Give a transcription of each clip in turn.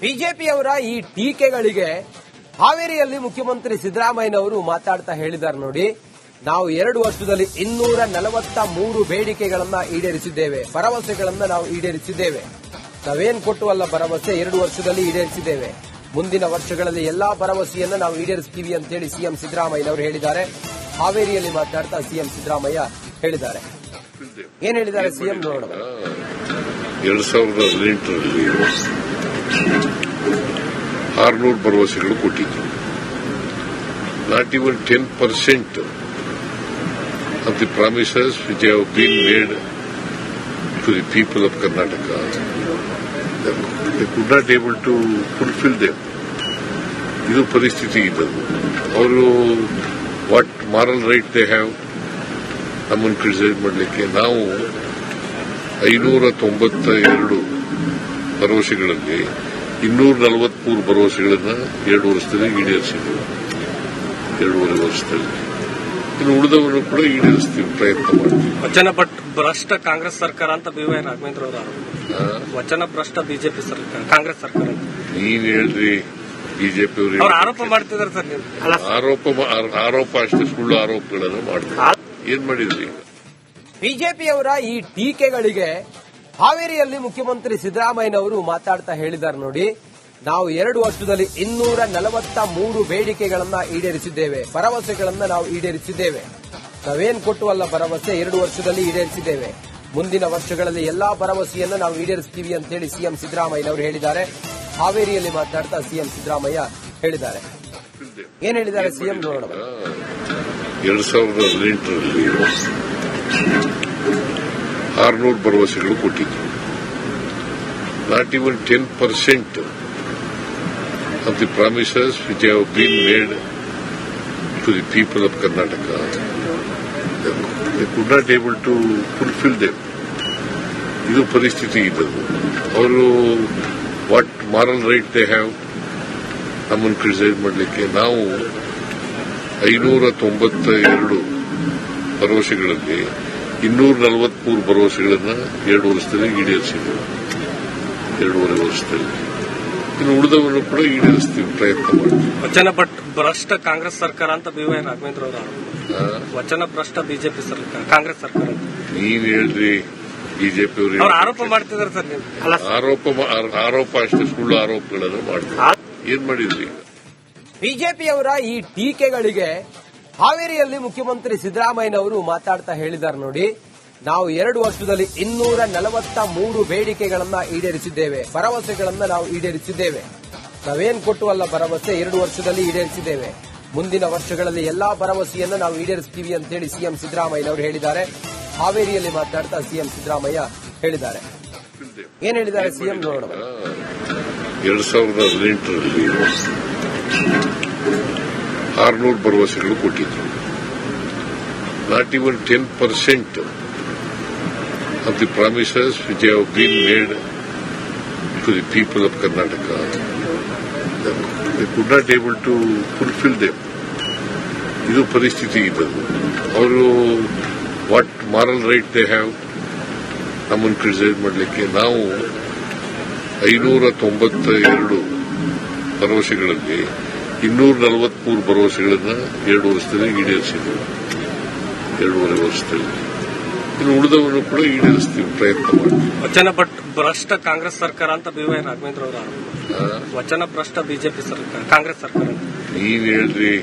ಬಿಜೆಪಿಯವರ ಈ ಟೀಕೆಗಳಿಗೆ ಹಾವೇರಿಯಲ್ಲಿ ಮುಖ್ಯಮಂತ್ರಿ ಸಿದ್ದರಾಮಯ್ಯನವರು ಮಾತಾಡ್ತಾ ಹೇಳಿದ್ದಾರೆ ನೋಡಿ, ನಾವು 2 ವರ್ಷದಲ್ಲಿ 243 ಬೇಡಿಕೆಗಳನ್ನ ಈಡೇರಿಸಿದ್ದೇವೆ, ಭರವಸೆಗಳನ್ನ ನಾವು ಈಡೇರಿಸಿದ್ದೇವೆ. ನಾವೇನ್ ಕೊಟ್ಟುವಲ್ಲ ಭರವಸೆ 2 ವರ್ಷದಲ್ಲಿ ಈಡೇರಿಸಿದ್ದೇವೆ. ಮುಂದಿನ ವರ್ಷಗಳಲ್ಲಿ ಎಲ್ಲಾ ಭರವಸೆಯನ್ನ ನಾವು ಈಡೇರಿಸ್ತೀವಿ ಅಂತೇಳಿ ಸಿಎಂ ಸಿದ್ದರಾಮಯ್ಯನವರು ಹೇಳಿದ್ದಾರೆ. ಹಾವೇರಿಯಲ್ಲಿ ಮಾತಾಡ್ತಾ ಸಿಎಂ ಸಿದ್ದರಾಮಯ್ಯ ಹೇಳಿದ್ದಾರೆ. ಏನ್ ಹೇಳಿದ್ದಾರೆ ಸಿಎಂ ನೋಡೋಣ. 2018ರಲ್ಲಿ 600 ಭರವಸೆಗಳು ಕೊಟ್ಟಿದ್ರು. Not even 10% of the promises which have been made to the people of Karnataka, they could not able to fulfill them. ಇದು ಪರಿಸ್ಥಿತಿ ಇದ್ದದ್ದು. ಅವರು what moral right they have ನಮ್ಮನ್ನು ಕ್ರಿಟಿಸೈಸ್ ಮಾಡಲಿಕ್ಕೆ. ನಾವು 592 ಭರವಸೆಗಳಲ್ಲಿ 243 ಭರವಸೆಗಳನ್ನು 2 ವರ್ಷದಲ್ಲಿ ಈಡೇರಿಸಿದ್ವಿ. 2.5 ವರ್ಷದಲ್ಲಿ ಇನ್ನು ಉಳಿದವನ್ನು ಕೂಡ ಈಡೇರಿಸ್ತೀವಿ, ಪ್ರಯತ್ನ ಮಾಡ್ತೀವಿ. ವಚನ ಭ್ರಷ್ಟ ಕಾಂಗ್ರೆಸ್ ಸರ್ಕಾರ ಅಂತ BY ರಾಘವೇಂದ್ರ ಅವರು ವಚನ ಭ್ರಷ್ಟ ಬಿಜೆಪಿ ಸರ್ಕಾರ ಕಾಂಗ್ರೆಸ್ ಸರ್ಕಾರ ನೀನ್ ಹೇಳ್ರಿ. ಬಿಜೆಪಿ ಅವರು ಆರೋಪ ಮಾಡ್ತಿದ್ದಾರೆ ಸರ್. ನೀವು ಆರೋಪ ಅಷ್ಟೇ, ಸುಳ್ಳು ಆರೋಪಗಳನ್ನು ಮಾಡ್ತಾರೆ. ಏನ್ ಮಾಡಿದ್ರಿ? ಬಿಜೆಪಿಯವರ ಈ ಟೀಕೆಗಳಿಗೆ ಹಾವೇರಿಯಲ್ಲಿ ಮುಖ್ಯಮಂತ್ರಿ ಸಿದ್ದರಾಮಯ್ಯನವರು ಮಾತಾಡ್ತಾ ಹೇಳಿದ್ದಾರೆ ನೋಡಿ, ನಾವು 2 ವರ್ಷದಲ್ಲಿ 243 ಬೇಡಿಕೆಗಳನ್ನ ಈಡೇರಿಸಿದ್ದೇವೆ, ಭರವಸೆಗಳನ್ನ ನಾವು ಈಡೇರಿಸಿದ್ದೇವೆ. ನಾವೇನ್ ಕೊಟ್ಟುವಲ್ಲ ಭರವಸೆ 2 ವರ್ಷದಲ್ಲಿ ಈಡೇರಿಸಿದ್ದೇವೆ. ಮುಂದಿನ ವರ್ಷಗಳಲ್ಲಿ ಎಲ್ಲಾ ಭರವಸೆಯನ್ನ ನಾವು ಈಡೇರಿಸ್ತೀವಿ ಅಂತೇಳಿ ಸಿಎಂ ಸಿದ್ದರಾಮಯ್ಯನವರು ಹೇಳಿದ್ದಾರೆ. ಹಾವೇರಿಯಲ್ಲಿ ಮಾತಾಡ್ತಾ ಸಿಎಂ ಸಿದ್ದರಾಮಯ್ಯ ಹೇಳಿದ್ದಾರೆ. ಏನ್ ಹೇಳಿದ್ದಾರೆ ಸಿಎಂ ನೋಡೋಣ. 2018ರಲ್ಲಿ 600 ಭರವಸೆಗಳು ಕೊಟ್ಟಿದ್ರು. Not even 10% of the promises which have been made to the people of Karnataka, they could not able to fulfill them. ಇದು ಪರಿಸ್ಥಿತಿ ಇದ್ದದ್ದು. ಅವರು what moral right they have ನಮ್ಮನ್ನು ಕ್ರಿಟಿಸೈಸ್ ಮಾಡಲಿಕ್ಕೆ. ನಾವು 592 ಭರವಸೆಗಳಲ್ಲಿ 243 ಭರವಸೆಗಳನ್ನು 2 ವರ್ಷದಲ್ಲಿ ಈಡೇರಿಸಿದ್ವಿ. 2.5 ವರ್ಷದಲ್ಲಿ ಇನ್ನು ಉಳಿದವನ್ನು ಕೂಡ ಈಡೇರಿಸ್ತೀವಿ, ಪ್ರಯತ್ನ ಮಾಡ್ತೀವಿ. ವಚನ ಭ್ರಷ್ಟ ಕಾಂಗ್ರೆಸ್ ಸರ್ಕಾರ ಅಂತ BY ರಾಘವೇಂದ್ರ ಅವರು ವಚನ ಭ್ರಷ್ಟ ಬಿಜೆಪಿ ಸರ್ಕಾರ ಕಾಂಗ್ರೆಸ್ ಸರ್ಕಾರ ನೀನ್ ಹೇಳ್ರಿ. ಬಿಜೆಪಿ ಅವರು ಆರೋಪ ಮಾಡ್ತಿದ್ದಾರೆ ಸರ್. ನೀವು ಆರೋಪ ಅಷ್ಟೇ, ಸುಳ್ಳು ಆರೋಪಗಳನ್ನು ಮಾಡ್ತಾರೆ. ಏನ್ ಮಾಡಿದ್ರಿ? ಬಿಜೆಪಿಯವರ ಈ ಟೀಕೆಗಳಿಗೆ ಹಾವೇರಿಯಲ್ಲಿ ಮುಖ್ಯಮಂತ್ರಿ ಸಿದ್ದರಾಮಯ್ಯನವರು ಮಾತಾಡ್ತಾ ಹೇಳಿದ್ದಾರೆ ನೋಡಿ, ನಾವು 2 ವರ್ಷದಲ್ಲಿ 243 ಬೇಡಿಕೆಗಳನ್ನ ಈಡೇರಿಸಿದ್ದೇವೆ, ಭರವಸೆಗಳನ್ನ ನಾವು ಈಡೇರಿಸಿದ್ದೇವೆ. ನಾವೇನ್ ಕೊಟ್ಟುವಲ್ಲ ಭರವಸೆ 2 ವರ್ಷದಲ್ಲಿ ಈಡೇರಿಸಿದ್ದೇವೆ. ಮುಂದಿನ ವರ್ಷಗಳಲ್ಲಿ ಎಲ್ಲಾ ಭರವಸೆಯನ್ನ ನಾವು ಈಡೇರಿಸ್ತೀವಿ ಅಂತೇಳಿ ಸಿಎಂ ಸಿದ್ದರಾಮಯ್ಯನವರು ಹೇಳಿದ್ದಾರೆ. ಹಾವೇರಿಯಲ್ಲಿ ಮಾತಾಡ್ತಾ ಸಿಎಂ ಸಿದ್ದರಾಮಯ್ಯ ಹೇಳಿದ್ದಾರೆ. ಏನ್ ಹೇಳಿದ್ದಾರೆ ಸಿಎಂ ನೋಡೋಣ. 2018ರಲ್ಲಿ 600 ಭರವಸೆಗಳು ಕೊಟ್ಟಿದ್ರು. Not even 10% of the promises which have been made to the people of Karnataka, they could not able to fulfill them. ಇದು ಪರಿಸ್ಥಿತಿ ಇದ್ದದ್ದು. ಅವರು what moral right they have ನಮ್ಮನ್ನು ಕ್ರಿಟಿಸೈಸ್ ಮಾಡಲಿಕ್ಕೆ. ನಾವು 592 ಭರವಸೆಗಳಲ್ಲಿ 243 ಭರವಸೆಗಳನ್ನು 2 ವರ್ಷದಲ್ಲಿ ಈಡೇರಿಸಿದ್ವಿ. 2.5 ವರ್ಷದಲ್ಲಿ ಇನ್ನು ಉಳಿದವನ್ನು ಕೂಡ ಈಡೇರಿಸ್ತೀವಿ, ಪ್ರಯತ್ನ ಮಾಡ್ತೀವಿ. ವಚನ ಭ್ರಷ್ಟ ಕಾಂಗ್ರೆಸ್ ಸರ್ಕಾರ ಅಂತ BY ರಾಘವೇಂದ್ರ ಅವರು ವಚನ ಭ್ರಷ್ಟ ಬಿಜೆಪಿ ಸರ್ಕಾರ ಕಾಂಗ್ರೆಸ್ ಸರ್ಕಾರ ನೀನ್ ಹೇಳ್ರಿ.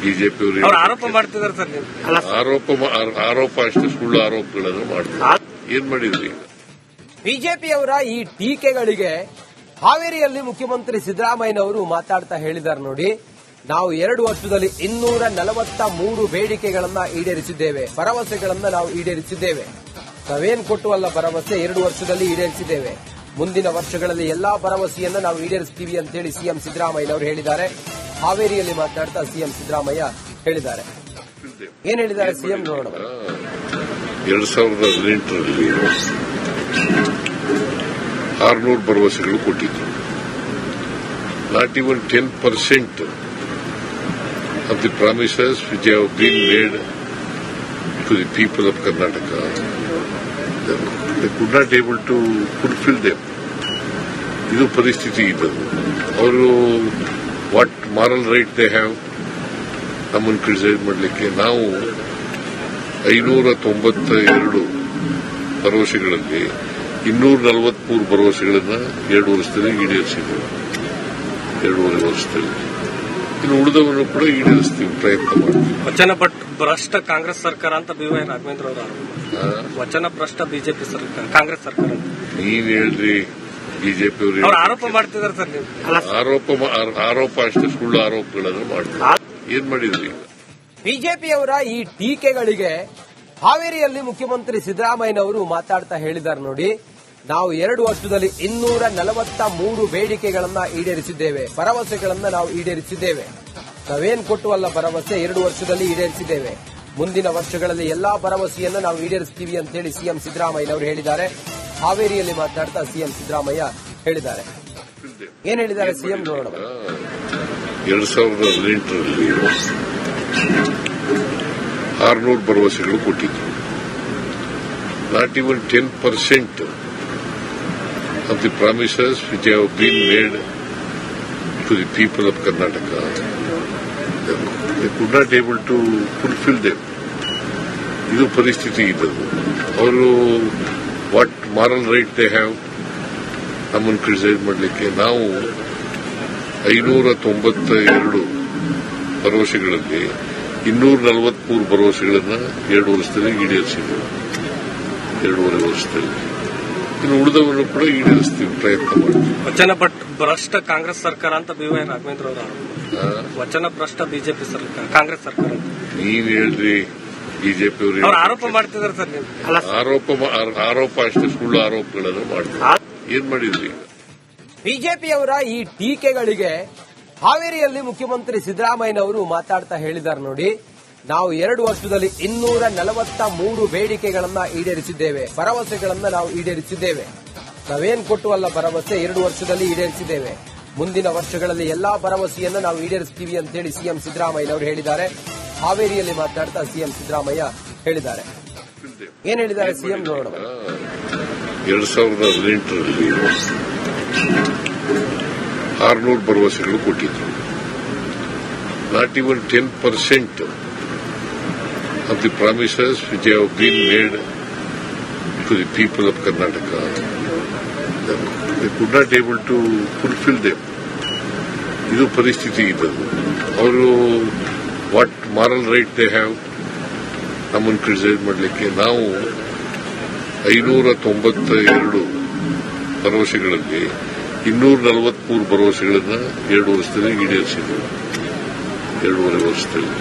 ಬಿಜೆಪಿ ಅವರು ಆರೋಪ ಮಾಡ್ತಿದ್ದಾರೆ ಸರ್. ನೀವು ಆರೋಪ ಅಷ್ಟೇ, ಸುಳ್ಳು ಆರೋಪಗಳನ್ನು ಮಾಡ್ತಾರೆ. ಏನ್ ಮಾಡಿದ್ರಿ? ಬಿಜೆಪಿಯವರ ಈ ಟೀಕೆಗಳಿಗೆ ಹಾವೇರಿಯಲ್ಲಿ ಮುಖ್ಯಮಂತ್ರಿ ಸಿದ್ದರಾಮಯ್ಯನವರು ಮಾತಾಡ್ತಾ ಹೇಳಿದ್ದಾರೆ ನೋಡಿ, ನಾವು 2 ವರ್ಷದಲ್ಲಿ 243 ಬೇಡಿಕೆಗಳನ್ನ ಈಡೇರಿಸಿದ್ದೇವೆ, ಭರವಸೆಗಳನ್ನ ನಾವು ಈಡೇರಿಸಿದ್ದೇವೆ. ನಾವೇನ್ ಕೊಟ್ಟುವಲ್ಲ ಭರವಸೆ 2 ವರ್ಷದಲ್ಲಿ ಈಡೇರಿಸಿದ್ದೇವೆ. ಮುಂದಿನ ವರ್ಷಗಳಲ್ಲಿ ಎಲ್ಲಾ ಭರವಸೆಯನ್ನ ನಾವು ಈಡೇರಿಸ್ತೀವಿ ಅಂತೇಳಿ ಸಿಎಂ ಸಿದ್ದರಾಮಯ್ಯನವರು ಹೇಳಿದ್ದಾರೆ. ಹಾವೇರಿಯಲ್ಲಿ ಮಾತಾಡ್ತಾ ಸಿಎಂ ಸಿದ್ದರಾಮಯ್ಯ ಹೇಳಿದ್ದಾರೆ. ಏನ್ ಹೇಳಿದ್ದಾರೆ ಸಿಎಂ ನೋಡೋಣ. 2018ರಲ್ಲಿ 600 ಭರವಸೆಗಳು ಕೊಟ್ಟಿದ್ರು. Not even 10% of the promises which have been made to the people of Karnataka, they could not able to fulfill them. ಇದು ಪರಿಸ್ಥಿತಿ ಇದ್ದದ್ದು. ಅವರು what moral right they have ನಮ್ಮನ್ನು ಕ್ರಿಟಿಸೈಸ್ ಮಾಡಲಿಕ್ಕೆ? ನಾವು 592 ಭರವಸೆಗಳಲ್ಲಿ 243 ಭರವಸೆಗಳನ್ನು 2 ವರ್ಷದಲ್ಲಿ ಈಡೇರಿಸಿದ್ದೇವೆ. 2.5 ವರ್ಷದಲ್ಲಿ ಇನ್ನು ಉಳಿದವನ್ನು ಕೂಡ ಈಡೇರಿಸ್ತೀವಿ, ಪ್ರಯತ್ನ ಮಾಡ್ತೀವಿ. ವಚನ ಭ್ರಷ್ಟ ಕಾಂಗ್ರೆಸ್ ಸರ್ಕಾರ ಅಂತ BY ರಾಘವೇಂದ್ರ ಅವರು ಆರೋಪ. ವಚನ ಭ್ರಷ್ಟ ಬಿಜೆಪಿ ಸರ್ಕಾರ, ಕಾಂಗ್ರೆಸ್ ಸರ್ಕಾರ ಅಂತ ನೀವ್ ಹೇಳ್ರಿ. ಬಿಜೆಪಿ ಅವ್ರು ಆರೋಪ ಮಾಡ್ತಿದ್ದಾರೆ ಸರ್. ನೀವು ಆರೋಪ ಅಷ್ಟೇ, ಸುಳ್ಳು ಆರೋಪಗಳನ್ನು ಮಾಡ್ತಾರೆ. ಏನ್ ಮಾಡಿದ್ರಿ? ಬಿಜೆಪಿಯವರ ಈ ಟೀಕೆಗಳಿಗೆ ಹಾವೇರಿಯಲ್ಲಿ ಮುಖ್ಯಮಂತ್ರಿ ಸಿದ್ದರಾಮಯ್ಯನವರು ಮಾತಾಡ್ತಾ ಹೇಳಿದ್ದಾರೆ ನೋಡಿ, ನಾವು 2 ವರ್ಷದಲ್ಲಿ 243 ಬೇಡಿಕೆಗಳನ್ನ ಈಡೇರಿಸಿದ್ದೇವೆ, ಭರವಸೆಗಳನ್ನ ನಾವು ಈಡೇರಿಸಿದ್ದೇವೆ. ನಾವೇನ್ ಕೊಟ್ಟುವಲ್ಲ ಭರವಸೆ 2 ವರ್ಷದಲ್ಲಿ ಈಡೇರಿಸಿದ್ದೇವೆ. ಮುಂದಿನ ವರ್ಷಗಳಲ್ಲಿ ಎಲ್ಲಾ ಭರವಸೆಯನ್ನು ನಾವು ಈಡೇರಿಸ್ತೀವಿ ಅಂತ ಹೇಳಿ ಸಿಎಂ ಸಿದ್ದರಾಮಯ್ಯನವರು ಹೇಳಿದ್ದಾರೆ. ಹಾವೇರಿಯಲ್ಲಿ ಮಾತಾಡ್ತಾ ಸಿಎಂ ಸಿದ್ದರಾಮಯ್ಯ ಹೇಳಿದ್ದಾರೆ. ಏನ್ ಹೇಳಿದ್ದಾರೆ ಸಿಎಂ ನೋಡೋಣ. 2018ರಲ್ಲಿ 600 ಭರವಸೆಗಳು ಕೊಟ್ಟಿದ್ರು. Not even 10% of the promises which have been made to the people of Karnataka, they could not able to fulfill them. ಇದು ಪರಿಸ್ಥಿತಿ ಇದ್ದದ್ದು. ಅವರು what moral right they have ನಮ್ಮನ್ನು ಕ್ರಿಟಿಸೈಸ್ ಮಾಡಲಿಕ್ಕೆ? ನಾವು 592 ಭರವಸೆಗಳಲ್ಲಿ 243 ಭರವಸೆಗಳನ್ನು 2 ವರ್ಷದಲ್ಲಿ ಈಡೇರಿಸಿದ್ದೇವೆ. 2.5 ವರ್ಷದಲ್ಲಿ ಇನ್ನು ಉಳಿದವನ್ನು ಕೂಡ ಈಡೇರಿಸ್ತೀವಿ, ಪ್ರಯತ್ನ ಮಾಡ್ತೀವಿ. ವಚನ ಭ್ರಷ್ಟ ಕಾಂಗ್ರೆಸ್ ಸರ್ಕಾರ ಅಂತ BY ರಾಘವೇಂದ್ರ ಅವರು ಆರೋಪ. ವಚನ ಭ್ರಷ್ಟ ಬಿಜೆಪಿ ಸರ್ಕಾರ, ಕಾಂಗ್ರೆಸ್ ಸರ್ಕಾರ ಅಂತ ನೀವ್ ಹೇಳ್ರಿ. ಬಿಜೆಪಿ ಅವ್ರು ಆರೋಪ ಮಾಡ್ತಿದ್ದಾರೆ ಸರ್. ನೀವು ಆರೋಪ ಅಷ್ಟೇ, ಸುಳ್ಳು ಆರೋಪಗಳನ್ನು ಮಾಡ್ತಾರೆ. ಏನ್ ಮಾಡಿದ್ರಿ? ಬಿಜೆಪಿಯವರ ಈ ಟೀಕೆಗಳಿಗೆ ಹಾವೇರಿಯಲ್ಲಿ ಮುಖ್ಯಮಂತ್ರಿ ಸಿದ್ದರಾಮಯ್ಯನವರು ಮಾತಾಡ್ತಾ ಹೇಳಿದ್ದಾರೆ ನೋಡಿ, ನಾವು 2 ವರ್ಷದಲ್ಲಿ 243 ಬೇಡಿಕೆಗಳನ್ನ ಈಡೇರಿಸಿದ್ದೇವೆ, ಭರವಸೆಗಳನ್ನ ನಾವು ಈಡೇರಿಸಿದ್ದೇವೆ. ನಾವೇನ್ ಕೊಟ್ಟುವಲ್ಲ ಭರವಸೆ 2 ವರ್ಷದಲ್ಲಿ ಈಡೇರಿಸಿದ್ದೇವೆ. ಮುಂದಿನ ವರ್ಷಗಳಲ್ಲಿ ಎಲ್ಲಾ ಭರವಸೆಯನ್ನು ನಾವು ಈಡೇರಿಸ್ತೀವಿ ಅಂತ ಹೇಳಿ ಸಿಎಂ ಸಿದ್ದರಾಮಯ್ಯನವರು ಹೇಳಿದ್ದಾರೆ. ಹಾವೇರಿಯಲ್ಲಿ ಮಾತಾಡ್ತಾ ಸಿಎಂ ಸಿದ್ದರಾಮಯ್ಯ ಹೇಳಿದ್ದಾರೆ. ಏನ್ ಹೇಳಿದ್ದಾರೆ ಸಿಎಂ ನೋಡೋಣ. 2018ರಲ್ಲಿ 600 ಭರವಸೆಗಳು ಕೊಟ್ಟಿದ್ರು. Not even 10% of the promises which have been made to the people of Karnataka, they could not able to fulfill them. ಇದು ಪರಿಸ್ಥಿತಿ ಇದ್ದದ್ದು. ಅವರು what moral right they have ನಮ್ಮನ್ನು ಕ್ರಿಟಿಸೈಸ್ ಮಾಡಲಿಕ್ಕೆ? ನಾವು 592 ಭರವಸೆಗಳಲ್ಲಿ 243 ಭರವಸೆಗಳನ್ನು 2 ವರ್ಷದಲ್ಲಿ ಈಡೇರಿಸಿದ್ದೇವೆ. 2.5 ವರ್ಷದಲ್ಲಿ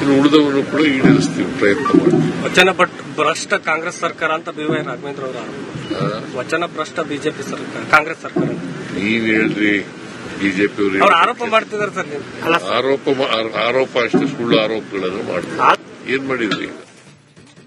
ಇನ್ನು ಉಳಿದವನ್ನು ಕೂಡ ಈಡೇರಿಸ್ತೀವಿ, ಪ್ರಯತ್ನ ಮಾಡ್ತೀವಿ. ವಚನ ಭ್ರಷ್ಟ ಕಾಂಗ್ರೆಸ್ ಸರ್ಕಾರ ಅಂತ BY ರಾಘವೇಂದ್ರ ಅವರು ಆರೋಪ. ವಚನ ಭ್ರಷ್ಟ ಬಿಜೆಪಿ ಸರ್ಕಾರ, ಕಾಂಗ್ರೆಸ್ ಸರ್ಕಾರ ಅಂತ ನೀವ್ ಹೇಳ್ರಿ. ಬಿಜೆಪಿ ಅವ್ರು ಆರೋಪ ಮಾಡ್ತಿದ್ದಾರೆ ಸರ್. ನೀವು ಆರೋಪ ಅಷ್ಟೇ, ಸುಳ್ಳು ಆರೋಪಗಳನ್ನು ಮಾಡ್ತಾರೆ. ಏನ್ ಮಾಡಿದ್ರಿ?